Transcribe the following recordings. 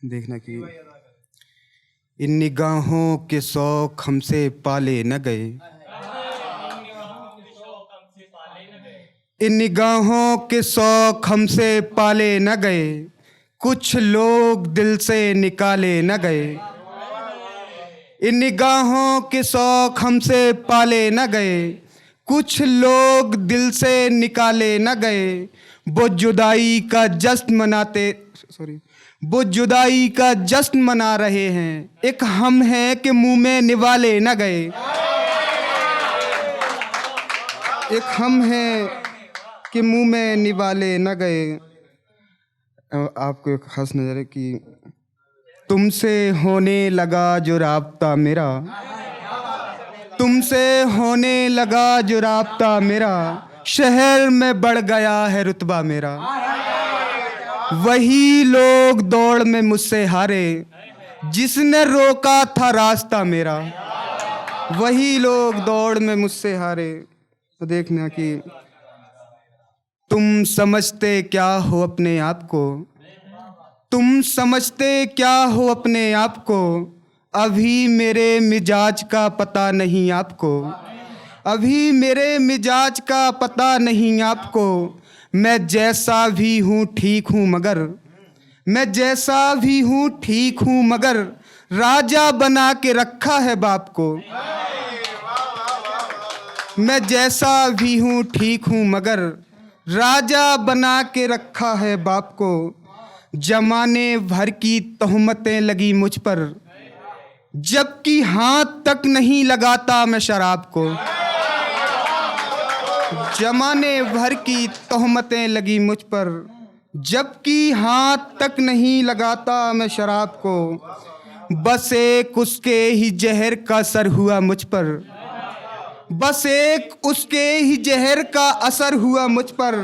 देखना कि इन निगाहों के शौक हमसे पाले न गए, इन निगाहों के शौक हमसे पाले न गए, कुछ लोग दिल से निकाले न गए। इन निगाहों के शौक हमसे पाले न गए, कुछ लोग दिल से निकाले न गए। वो जुदाई का जश्न मनाते वो जुदाई का जश्न मना रहे हैं, एक हम हैं कि मुंह में निवाले न गए। एक हम हैं कि मुंह में निवाले न गए। आपको एक खास नजर है कि तुमसे होने लगा जो राब्ता मेरा, तुमसे होने लगा जो राब्ता मेरा, शहर में बढ़ गया है रुतबा मेरा। वही लोग दौड़ में मुझसे हारे, जिसने रोका था रास्ता मेरा। वही लोग दौड़ में मुझसे हारे। तो देखना कि तुम समझते क्या हो अपने आप को, तुम समझते क्या हो अपने आप को, अभी मेरे मिजाज का पता नहीं आपको, अभी मेरे मिजाज का पता नहीं आपको। मैं जैसा भी हूँ ठीक हूँ मगर, मैं जैसा भी हूँ ठीक हूँ मगर, राजा बना के रखा है बाप को। मैं जैसा भी हूँ ठीक हूँ मगर, राजा बना के रखा है बाप को। जमाने भर की तोहमतें लगी मुझ पर, जबकि हाथ तक नहीं लगाता मैं शराब को। जमाने भर की तोहमतें लगी मुझ पर, जबकि हाथ तक नहीं लगाता मैं शराब को। बस एक उसके ही जहर का असर हुआ मुझ पर, बस एक उसके ही जहर का असर हुआ मुझ पर।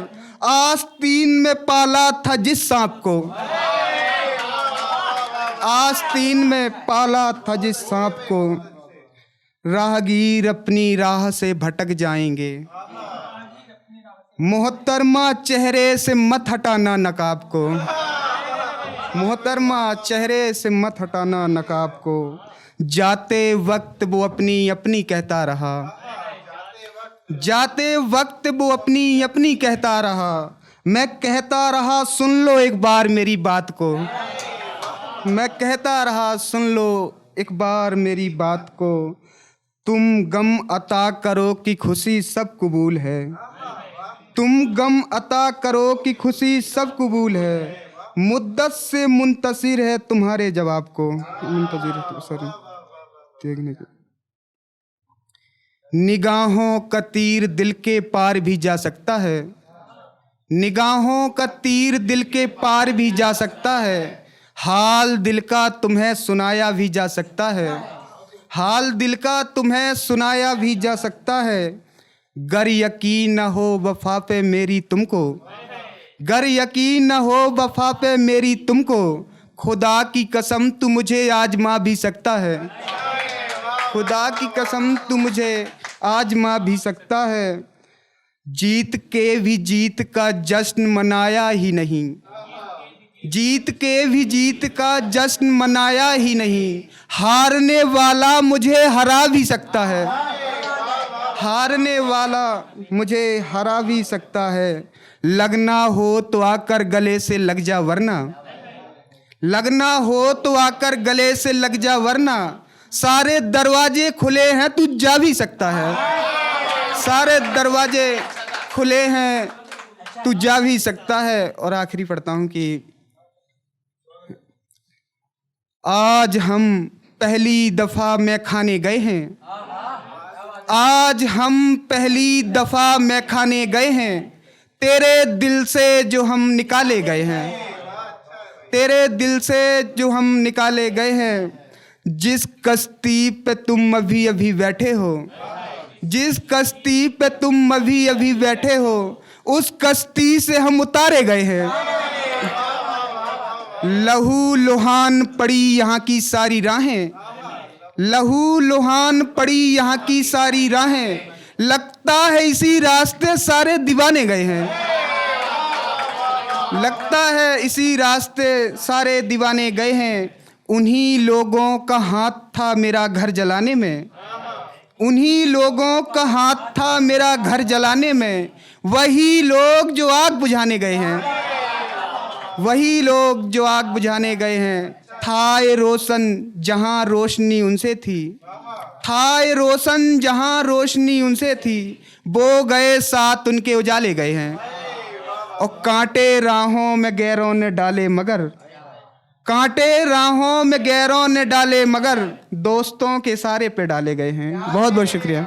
आस्तीन में पाला था जिस सांप को, आस्तीन में पाला था जिस सांप को। राहगीर अपनी राह से भटक जाएंगे, मोहतरमा चेहरे से मत हटाना नकाब को। मोहतरमा चेहरे से मत हटाना नकाब को। जाते वक्त वो अपनी अपनी कहता रहा, जाते वक्त वो अपनी अपनी कहता रहा। मैं कहता रहा सुन लो एक बार मेरी बात को, मैं कहता रहा सुन लो एक बार मेरी बात को। तुम गम अता करो कि खुशी सब कबूल है, तुम गम अता करो कि खुशी सब कबूल है। मुद्दत से मुंतसिर है तुम्हारे जवाब को। मुंतजिर सॉरी देखने को। निगाहों का तीर दिल के पार भी जा सकता है, निगाहों का तीर दिल के पार भी जा सकता है। हाल दिल का तुम्हें सुनाया भी जा सकता है, हाल दिल का तुम्हें सुनाया भी जा सकता है। गर यकीन न हो वफा पे मेरी तुमको, गर यकीन न हो वफा पे मेरी तुमको, खुदा की कसम तू मुझे आजमा भी सकता है, खुदा की कसम तू मुझे आजमा भी सकता है। जीत के भी जीत का जश्न मनाया ही नहीं, जीत के भी जीत का जश्न मनाया ही नहीं। हारने वाला मुझे हरा भी सकता है, हारने वाला मुझे हरा भी सकता है। लगना हो तो आकर गले से लग जा वरना, लगना हो तो आकर गले से लग जा वरना। सारे दरवाजे खुले हैं तू जा भी सकता है, सारे दरवाजे खुले हैं तू जा भी सकता है। और आखिरी पढ़ता हूँ कि आज हम पहली दफा मैं खाने गए हैं, आज हम पहली दफा मैं खाने गए हैं। तेरे दिल से जो हम निकाले गए हैं, तेरे दिल से जो हम निकाले गए हैं। जिस कश्ती पे तुम अभी अभी बैठे हो, जिस कश्ती पे तुम अभी अभी बैठे हो, उस कश्ती से हम उतारे गए हैं। लहू लुहान पड़ी यहाँ की सारी राहें, लहू लुहान पड़ी यहाँ की सारी राहें। लगता है इसी रास्ते सारे दीवाने गए हैं, लगता है इसी रास्ते सारे दीवाने गए हैं, उन्हीं लोगों का हाथ था मेरा घर जलाने में, उन्हीं लोगों का हाथ था मेरा घर जलाने में, वही लोग जो आग बुझाने गए हैं, वही लोग जो आग बुझाने गए हैं। था ये रोशन जहां रोशनी उनसे थी, था ये रोशन जहां रोशनी उनसे थी, वो गए साथ उनके उजाले गए हैं। और कांटे राहों में गैरों ने डाले मगर, कांटे राहों में गैरों ने डाले मगर, दोस्तों के सारे पे डाले गए हैं। बहुत बहुत शुक्रिया।